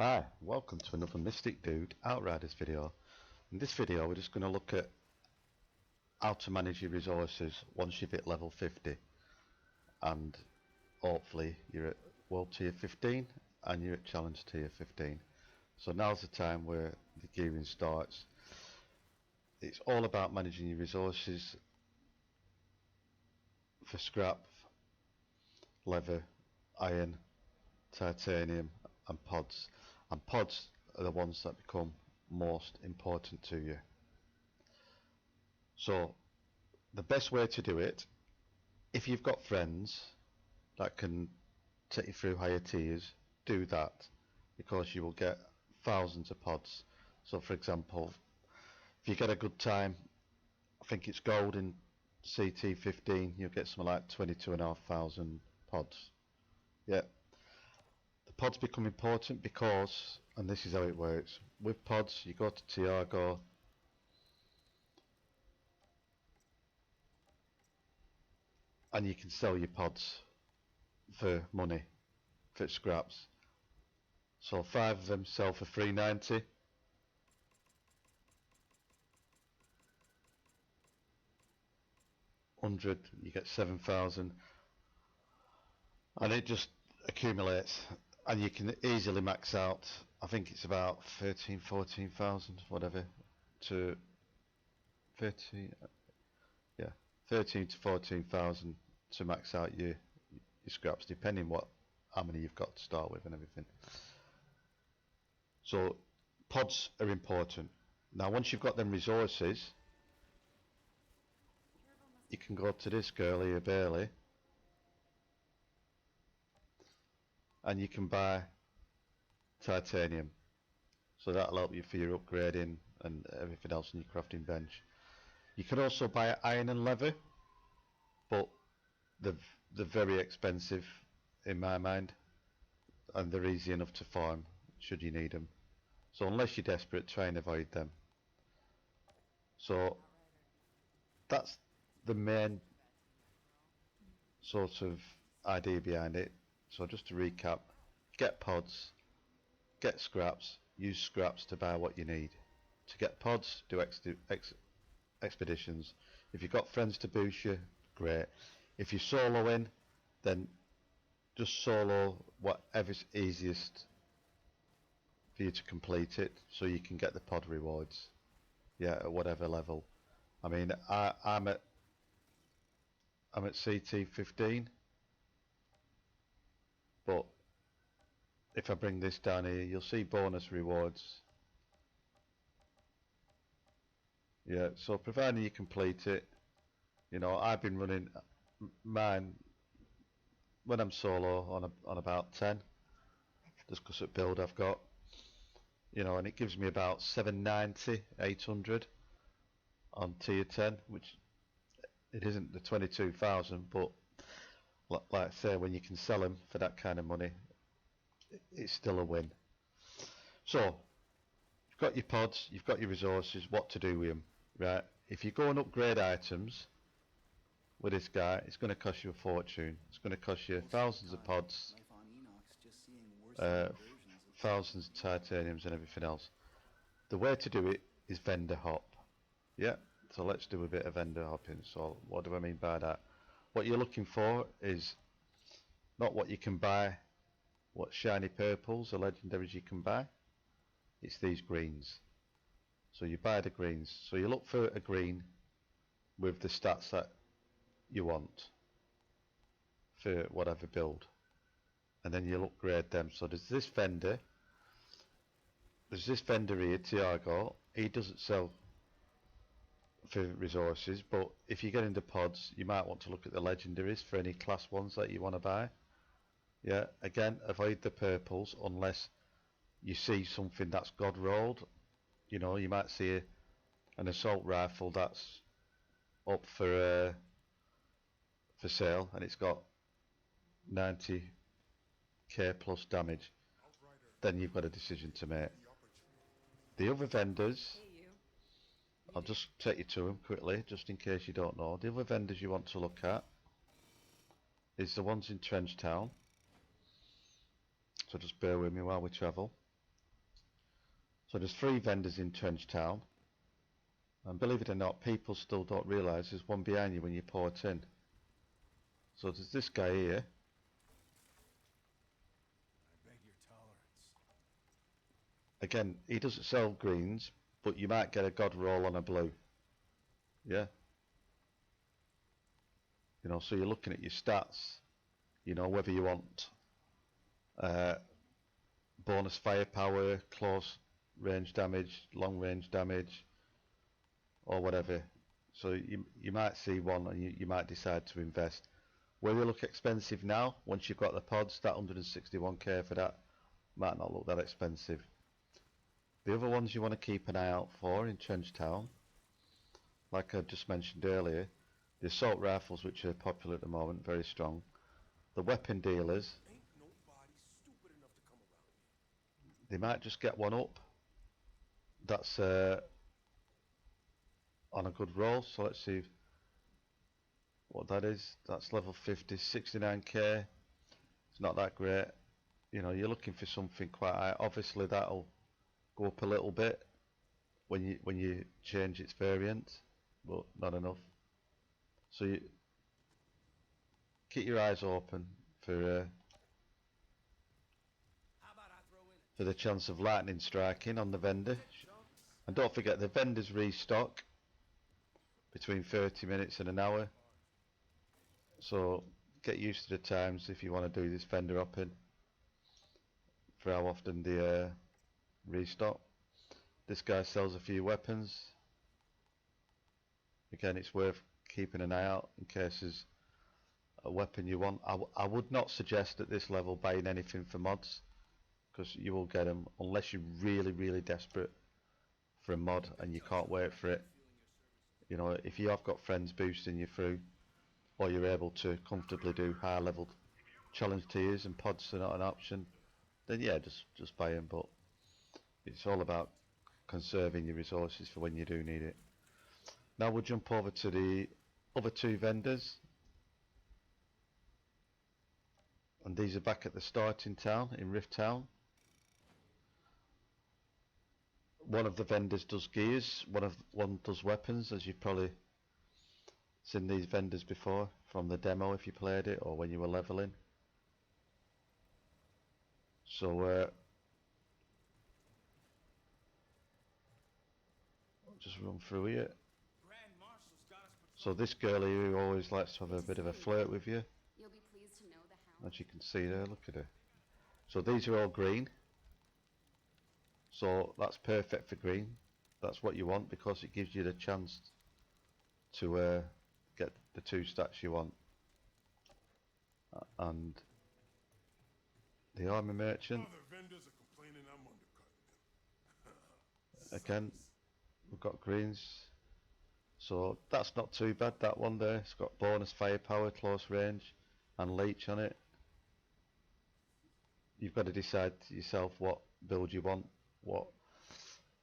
Hi, welcome to another Mystic Dude Outriders video. In this video we're just going to look at how to manage your resources once you've hit level 50 and hopefully you're at World Tier 15 and you're at Challenge Tier 15. So now's the time where the gearing starts. It's all about managing your resources for scrap, leather, iron, titanium and pods. And pods are the ones that become most important to you. So the best way to do it, if you've got friends that can take you through higher tiers, do that, because you will get thousands of pods. So for example, if you get a good time, I think it's gold in CT 15, you'll get something like 22,500 pods. Yeah. The pods become important because, and this is how it works, with pods you go to Tiago, and you can sell your pods for money, for scraps. So 5 of them sell for 390. You get 7,000, and it just accumulates, and you can easily max out. I think it's about 14,000 whatever, to 13 to 14,000 to max out your scraps, depending how many you've got to start with and everything. So pods are important. Now once you've got them resources, you can go to this girl here, Bailey, and you can buy titanium. So that'll help you for your upgrading and everything else in your crafting bench. You can also buy iron and leather, but they're very expensive in my mind, and they're easy enough to farm should you need them. So unless you're desperate, try and avoid them. So that's the main sort of idea behind it. So just to recap, get pods, get scraps, use scraps to buy what you need. To get pods, do expeditions. If you've got friends to boost you, great. If you're soloing, then just solo whatever's easiest for you to complete it, so you can get the pod rewards, yeah, at whatever level. I mean, I'm at CT 15, but if I bring this down here, you'll see bonus rewards. Yeah, so providing you complete it, you know, I've been running mine when I'm solo on about 10, just because of build I've got, you know, and it gives me about 790, 800 on tier 10, which it isn't the 22,000, but like I say, when you can sell them for that kind of money, it's still a win. So you've got your pods, you've got your resources, what to do with them, right? If you go and upgrade items with this guy, it's going to cost you a fortune. It's going to cost you thousands of pods, thousands of titaniums and everything else. The way to do it is vendor hop. Yeah, so let's do a bit of vendor hopping. So what do I mean by that? What you're looking for is not what you can buy, what shiny purples or legendaries you can buy. It's these greens. So you buy the greens. So you look for a green with the stats that you want for whatever build, and then you'll upgrade them. So there's this vendor here, Tiago. He doesn't sell for resources, but if you get into pods, you might want to look at the legendaries for any class ones that you want to buy. Yeah, again, avoid the purples unless you see something that's god rolled. You know, you might see an assault rifle that's up for sale and it's got 90k plus damage. Then you've got a decision to make. The other vendors, I'll just take you to them quickly, just in case you don't know. The other vendors you want to look at is the ones in Trench Town. So just bear with me while we travel. So there's 3 vendors in Trench Town, and believe it or not, people still don't realise there's one behind you when you port in. So there's this guy here. I beg your tolerance. Again, he doesn't sell greens, but you might get a god roll on a blue. Yeah. You know, so you're looking at your stats. You know, whether you want bonus firepower, close range damage, long range damage, or whatever. So you might see one and you might decide to invest. Will they look expensive now? Once you've got the pods, that 161k for that might not look that expensive. The other ones you want to keep an eye out for in Trench Town, like I just mentioned earlier, the assault rifles, which are popular at the moment, very strong. The weapon dealers, Ain't nobody stupid enough to come around here. they might just get one up. That's on a good roll. So let's see what that is. That's level 50, 69k. It's not that great. You know, you're looking for something quite high. Obviously, that'll go up a little bit when you change its variant, but not enough. So you keep your eyes open for the chance of lightning striking on the vendor. And don't forget, the vendors restock between 30 minutes and an hour. So get used to the times if you want to do this vendor hopping, for how often they restock. This guy sells a few weapons. Again, it's worth keeping an eye out in case there's a weapon you want. I would not suggest at this level buying anything for mods, because you will get them unless you're really desperate for a mod and you can't wait for it. You know, if you have got friends boosting you through, or you're able to comfortably do higher level challenge tiers and pods are not an option, then yeah, just buy them. But it's all about conserving your resources for when you do need it. Now we'll jump over to the other 2 vendors, and these are back at the starting town in Rift Town. One of the vendors does gears, one does weapons, as you've probably seen these vendors before from the demo if you played it or when you were leveling. So I'll just run through here. So this girl here who always likes to have a bit of a flirt with you, as you can see there, look at her. So these are all green, so that's perfect for green. That's what you want, because it gives you the chance to get the 2 stats you want. And the armor merchant, again, we've got greens, so that's not too bad. That one there, it's got bonus firepower, close range and leech on it. You've got to decide yourself what build you want, what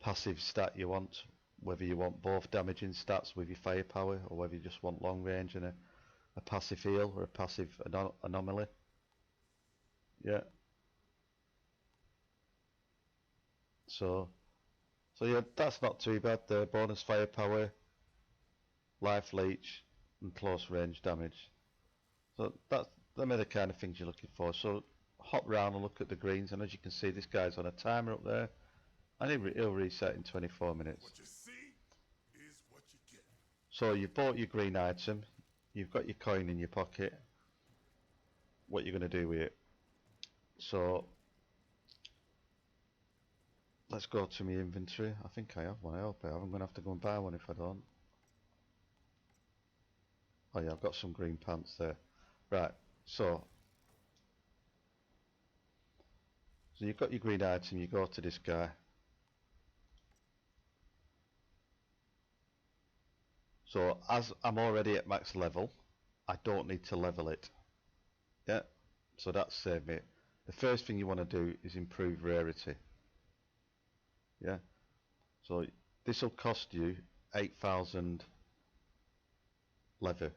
passive stat you want, whether you want both damaging stats with your firepower, or whether you just want long range and a passive heal or a passive anomaly. Yeah. So yeah, that's not too bad. The bonus firepower, life leech and close range damage. So them are the kind of things you're looking for. So hop round and look at the greens, and as you can see, this guy's on a timer up there, and he'll reset in 24 minutes. What you see is what you get. So you've bought your green item, you've got your coin in your pocket. What you're going to do with it? So let's go to my inventory. I think I have one. I hope I have. I'm going to have to go and buy one if I don't. Oh yeah, I've got some green pants there. Right, so you've got your green item, you go to this guy. So as I'm already at max level, I don't need to level it. Yeah, so that's saved me. The first thing you want to do is improve rarity. Yeah, so this will cost you 8,000 leather.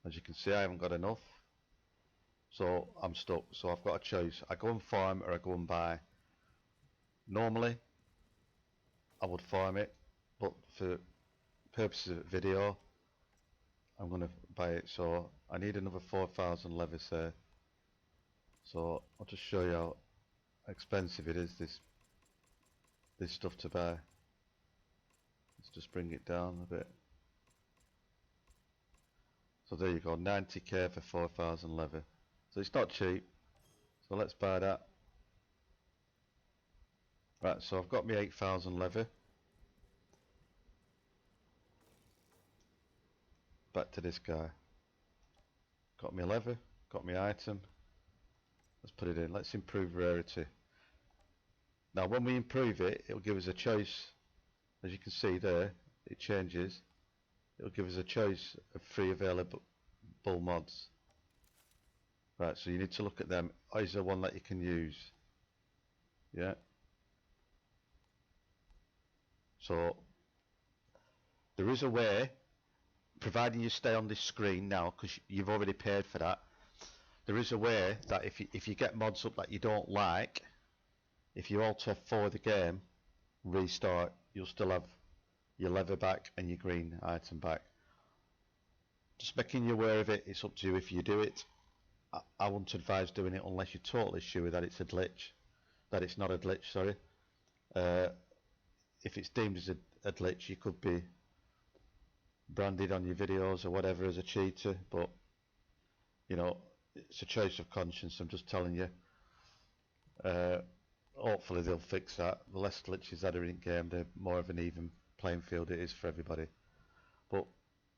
As you can see, I haven't got enough, so I'm stuck. So I've got a choice. I go and farm or I go and buy. Normally I would farm it, but for purposes of video, I'm going to buy it. So I need another 4,000 levis there. So I'll just show you how expensive it is, this stuff to buy. Let's just bring it down a bit. So there you go, 90k for 4,000 leather. So it's not cheap. So let's buy that. Right, so I've got me 8,000 leather. Back to this guy. Got me leather, got me item. Let's put it in. Let's improve rarity. Now when we improve it, it'll give us a choice. As you can see there, it changes. It'll give us a choice of 3 available mods. Right, so you need to look at them. Is there one that you can use? Yeah. So there is a way, providing you stay on this screen now, because you've already paid for that. There is a way that if you get mods up that you don't like, if you alter for the game, restart, you'll still have your leather back and your green item back. Just making you aware of it. It's up to you if you do it. I wouldn't advise doing it unless you're totally sure that it's a glitch, that it's not a glitch, sorry. If it's deemed as a glitch, you could be branded on your videos or whatever as a cheater, but you know, it's a choice of conscience. I'm just telling you. Hopefully they'll fix that. The less glitches that are in game, the more of an even playing field it is for everybody. But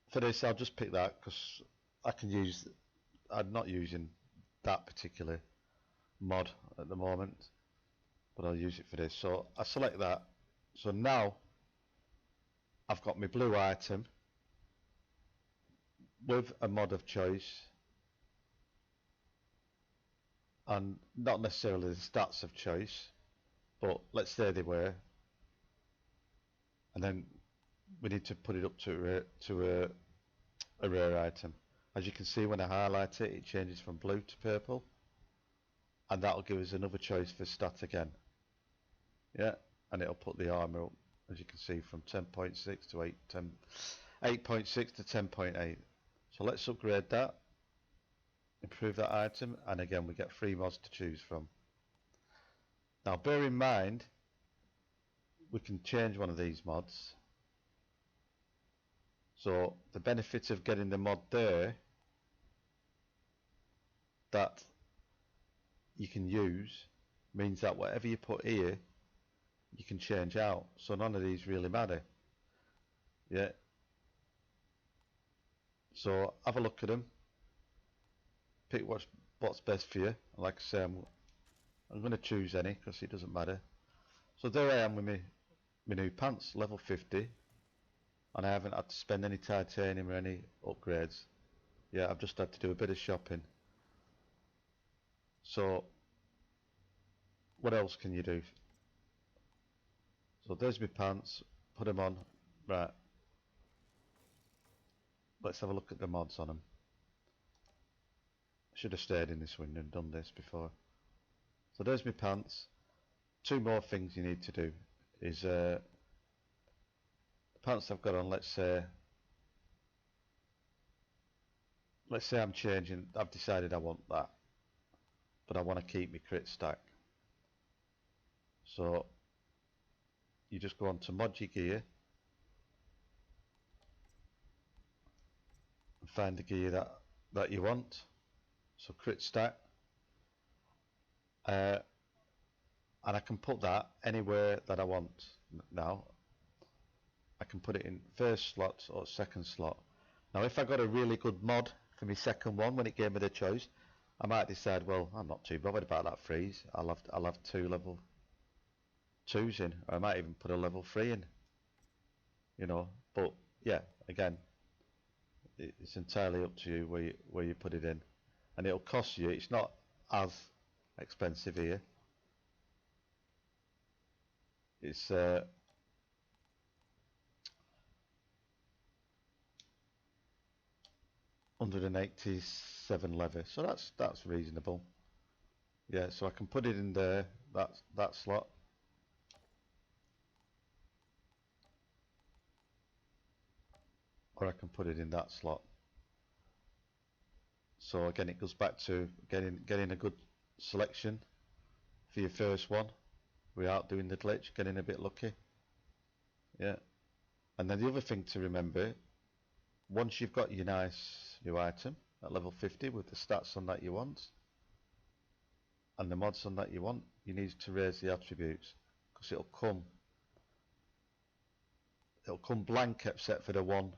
for this, I'll just pick that because I can use. I'm not using that particular mod at the moment, but I'll use it for this. So I select that. So now I've got my blue item with a mod of choice, and not necessarily the stats of choice, but let's say they were, and then we need to put it up to a rare item. As you can see, when I highlight it, it changes from blue to purple, and that'll give us another choice for stat again. Yeah, and it'll put the armor up, as you can see, from 10.6 to 8.6 to 10.8. So let's upgrade that, improve that item, and again we get 3 mods to choose from. Now bear in mind, we can change one of these mods. So the benefit of getting the mod there that you can use means that whatever you put here, you can change out. So none of these really matter. Yeah. So have a look at them. Pick what's best for you. Like I say, I'm going to choose any because it doesn't matter. So there I am with my new pants, level 50, and I haven't had to spend any titanium or any upgrades. Yeah, I've just had to do a bit of shopping. So what else can you do? So there's my pants, put them on. Right, let's have a look at the mods on them. I should have stayed in this window and done this before. So there's my pants. 2 more things you need to do is the pants I've got on, let's say I'm changing, I've decided I want that, but I want to keep my crit stack. So you just go on to mod your gear and find the gear that you want. So crit stack, and I can put that anywhere that I want. Now I can put it in first slot or second slot. Now if I got a really good mod for my second one when it gave me the choice, I might decide, well, I'm not too bothered about that freeze. I'll have 2 level 2s in, or I might even put a level 3 in, you know. But yeah, again, it's entirely up to you where you put it in, and it'll cost you. It's not as expensive here. It's 187 leather, so that's reasonable. Yeah, so I can put it in there, that slot. or I can put it in that slot. So again, it goes back to getting a good selection for your first one without doing the glitch, getting a bit lucky. Yeah. And then the other thing to remember, once you've got your nice new item at level 50 with the stats on that you want and the mods on that you want, you need to raise the attributes, because it'll come blank except for the one.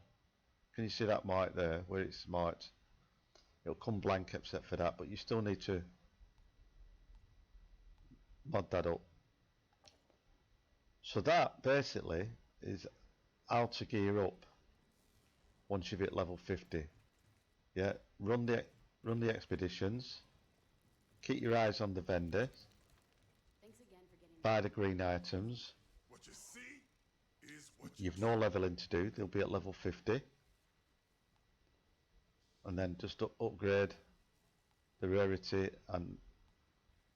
Can you see that mark there where it's marked? It'll come blank except for that, but you still need to mod that up. So that basically is how to gear up once you've hit level 50. Yeah, run the expeditions, keep your eyes on the vendor, buy the green items. What you see is what You've no leveling to do, they'll be at level 50. And then just upgrade the rarity and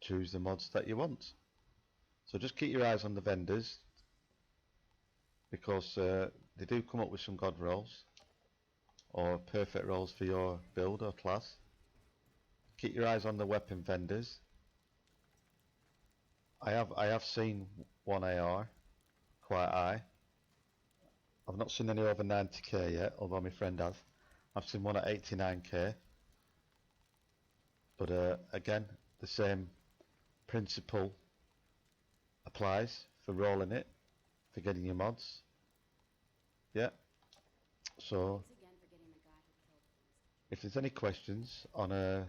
choose the mods that you want. So just keep your eyes on the vendors, because they do come up with some god rolls or perfect rolls for your build or class. Keep your eyes on the weapon vendors. I have seen one AR quite high. I've not seen any over 90k yet, although my friend has. I've seen one at 89k. But again, the same principle applies for rolling it, for getting your mods. Yeah. So if there's any questions on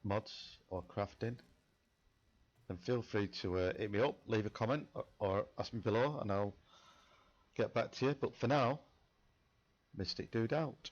mods or crafting, then feel free to hit me up, leave a comment, or ask me below, and I'll get back to you. But for now, Mystic Dude out.